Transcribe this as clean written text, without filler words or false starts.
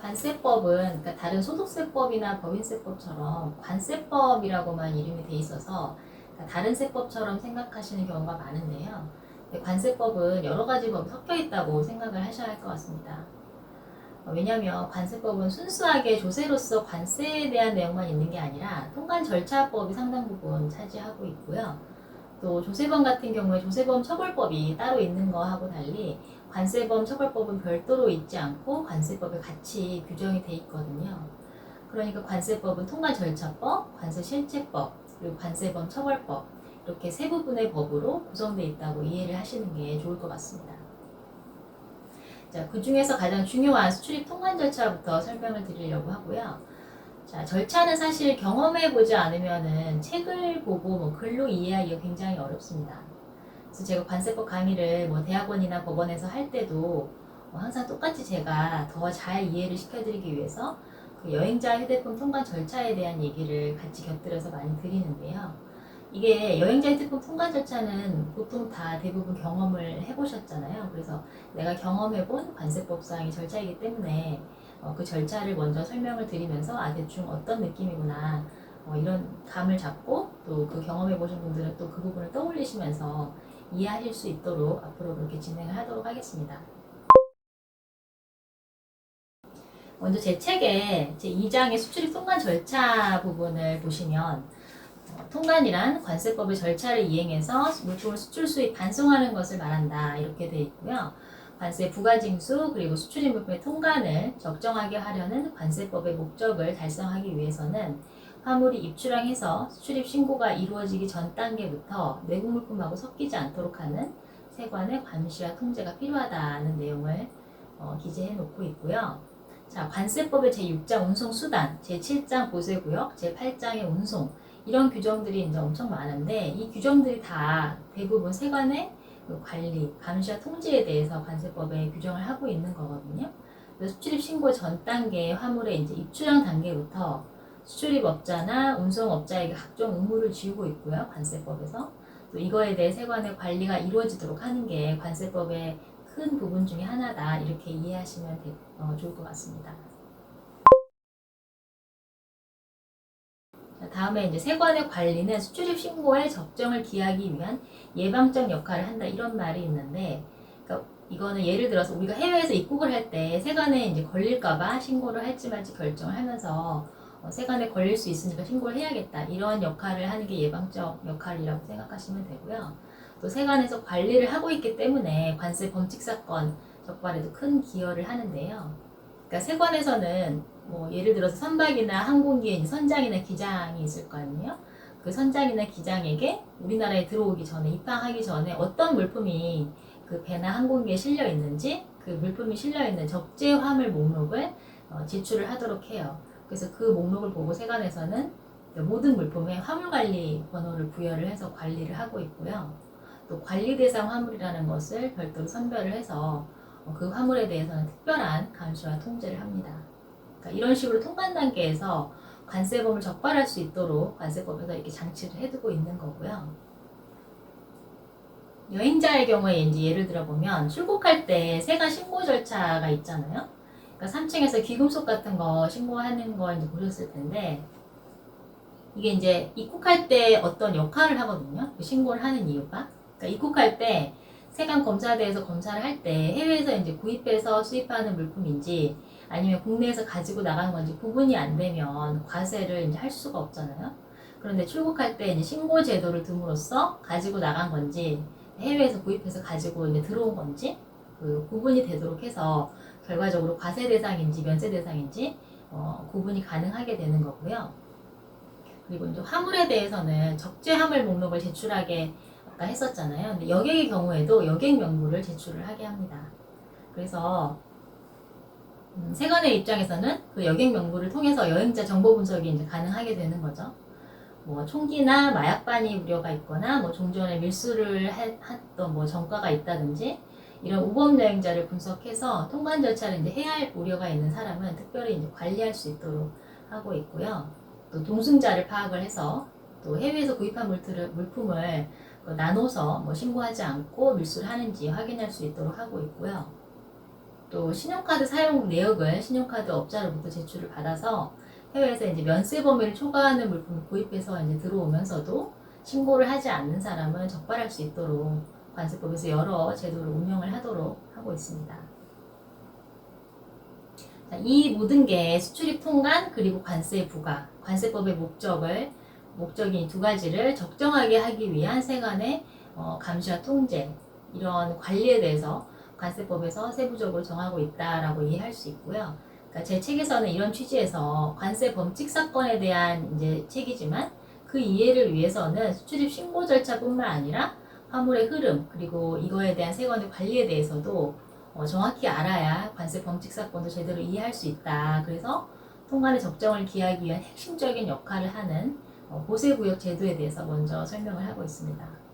관세법은 그러니까 다른 소득세법이나 법인세법처럼 관세법이라고만 이름이 돼 있어서 그러니까 다른 세법처럼 생각하시는 경우가 많은데요. 관세법은 여러 가지 법이 섞여 있다고 생각을 하셔야 할 것 같습니다. 왜냐하면 관세법은 순수하게 조세로서 관세에 대한 내용만 있는 게 아니라 통관 절차법이 상당 부분 차지하고 있고요. 또 조세범 같은 경우에 조세범 처벌법이 따로 있는 거하고 달리 관세범 처벌법은 별도로 있지 않고 관세법에 같이 규정이 돼 있거든요. 그러니까 관세법은 통관절차법, 관세실체법, 그리고 관세범 처벌법 이렇게 세 부분의 법으로 구성되어 있다고 이해를 하시는 게 좋을 것 같습니다. 자, 그 중에서 가장 중요한 수출입 통관 절차부터 설명을 드리려고 하고요. 자, 절차는 사실 경험해보지 않으면은 책을 보고 뭐 글로 이해하기가 굉장히 어렵습니다. 그래서 제가 관세법 강의를 뭐 대학원이나 법원에서 할 때도 항상 똑같이 제가 더 잘 이해를 시켜드리기 위해서 그 여행자 휴대폰 통관 절차에 대한 얘기를 같이 곁들여서 많이 드리는데요. 이게 여행자 휴대폰 통관 절차는 보통 다 대부분 경험을 해보셨잖아요. 그래서 내가 경험해본 관세법상의 절차이기 때문에 그 절차를 먼저 설명을 드리면서 대충 어떤 느낌이구나 이런 감을 잡고 또 그 경험해보신 분들은 또 그 부분을 떠올리시면서 이해하실 수 있도록 앞으로 그렇게 진행을 하도록 하겠습니다. 먼저 제 책의 제 2장의 수출입 통관 절차 부분을 보시면 통관이란 관세법의 절차를 이행해서 물품을 수출 수입 반송하는 것을 말한다 이렇게 되어 있고요. 관세 부가징수 그리고 수출입 물품의 통관을 적정하게 하려는 관세법의 목적을 달성하기 위해서는 화물이 입출항해서 수출입 신고가 이루어지기 전 단계부터 내국 물품하고 섞이지 않도록 하는 세관의 감시와 통제가 필요하다는 내용을 기재해 놓고 있고요. 자, 관세법의 제6장 운송수단, 제7장 보세구역, 제8장의 운송 이런 규정들이 이제 엄청 많은데 이 규정들이 다 대부분 세관의 관리, 감시와 통제에 대해서 관세법에 규정을 하고 있는 거거든요. 그래서 수출입 신고 전 단계 화물의 이제 입출항 단계부터 수출입업자나 운송업자에게 각종 의무를 지우고 있고요. 관세법에서. 또 이거에 대해 세관의 관리가 이루어지도록 하는 게 관세법의 큰 부분 중에 하나다. 이렇게 이해하시면 좋을 것 같습니다. 다음에 이제 세관의 관리는 수출입 신고의 적정을 기하기 위한 예방적 역할을 한다 이런 말이 있는데, 그러니까 이거는 예를 들어서 우리가 해외에서 입국을 할 때 세관에 이제 걸릴까봐 신고를 할지 말지 결정을 하면서 세관에 걸릴 수 있으니까 신고를 해야겠다 이런 역할을 하는 게 예방적 역할이라고 생각하시면 되고요. 또 세관에서 관리를 하고 있기 때문에 관세 범칙 사건 적발에도 큰 기여를 하는데요. 그러니까 세관에서는 뭐 예를 들어서 선박이나 항공기에 선장이나 기장이 있을 거 아니에요? 그 선장이나 기장에게 우리나라에 들어오기 전에 입항하기 전에 어떤 물품이 그 배나 항공기에 실려 있는지 그 물품이 실려 있는 적재 화물 목록을 제출을 하도록 해요. 그래서 그 목록을 보고 세관에서는 모든 물품에 화물관리 번호를 부여를 해서 관리를 하고 있고요. 또 관리 대상 화물이라는 것을 별도로 선별을 해서 그 화물에 대해서는 특별한 감시와 통제를 합니다. 그러니까 이런 식으로 통관 단계에서 관세범을 적발할 수 있도록 관세법에서 이렇게 장치를 해두고 있는 거고요. 여행자의 경우에 이제 예를 들어보면 출국할 때 세관 신고 절차가 있잖아요. 그러니까 3층에서 귀금속 같은 거 신고하는 거 이제 보셨을 텐데 이게 이제 입국할 때 어떤 역할을 하거든요. 그 신고를 하는 이유가. 그러니까 입국할 때 세관 검사대에서 검사를 할 때 해외에서 이제 구입해서 수입하는 물품인지 아니면 국내에서 가지고 나가는 건지 구분이 안 되면 과세를 이제 할 수가 없잖아요. 그런데 출국할 때 이제 신고 제도를 둠으로써 가지고 나간 건지 해외에서 구입해서 가지고 이제 들어온 건지 그 구분이 되도록 해서 결과적으로 과세 대상인지 면세 대상인지 구분이 가능하게 되는 거고요. 그리고 이제 화물에 대해서는 적재 화물 목록을 제출하게 아까 했었잖아요. 근데 여객의 경우에도 여객 명부를 제출을 하게 합니다. 그래서 세관의 입장에서는 그 여객 명부를 통해서 여행자 정보 분석이 이제 가능하게 되는 거죠. 뭐 총기나 마약반이 우려가 있거나 뭐 종전에 밀수를 했던 뭐 전과가 있다든지 이런 우범 여행자를 분석해서 통관 절차를 이제 해야 할 우려가 있는 사람은 특별히 이제 관리할 수 있도록 하고 있고요. 또 동승자를 파악을 해서 또 해외에서 구입한 물품을 나눠서 뭐 신고하지 않고 밀수를 하는지 확인할 수 있도록 하고 있고요. 또 신용카드 사용 내역을 신용카드 업자로부터 제출을 받아서 해외에서 이제 면세 범위를 초과하는 물품을 구입해서 이제 들어오면서도 신고를 하지 않는 사람은 적발할 수 있도록 관세법에서 여러 제도를 운영을 하도록 하고 있습니다. 자, 이 모든 게 수출입 통관 그리고 관세 부과, 관세법의 목적인 두 가지를 적정하게 하기 위한 세간의 감시와 통제, 이런 관리에 대해서 관세법에서 세부적으로 정하고 있다라고 이해할 수 있고요. 그러니까 제 책에서는 이런 취지에서 관세 범칙 사건에 대한 이제 책이지만 그 이해를 위해서는 수출입 신고 절차뿐만 아니라 화물의 흐름 그리고 이거에 대한 세관의 관리에 대해서도 정확히 알아야 관세 범칙 사건도 제대로 이해할 수 있다. 그래서 통관의 적정을 기하기 위한 핵심적인 역할을 하는 보세구역 제도에 대해서 먼저 설명을 하고 있습니다.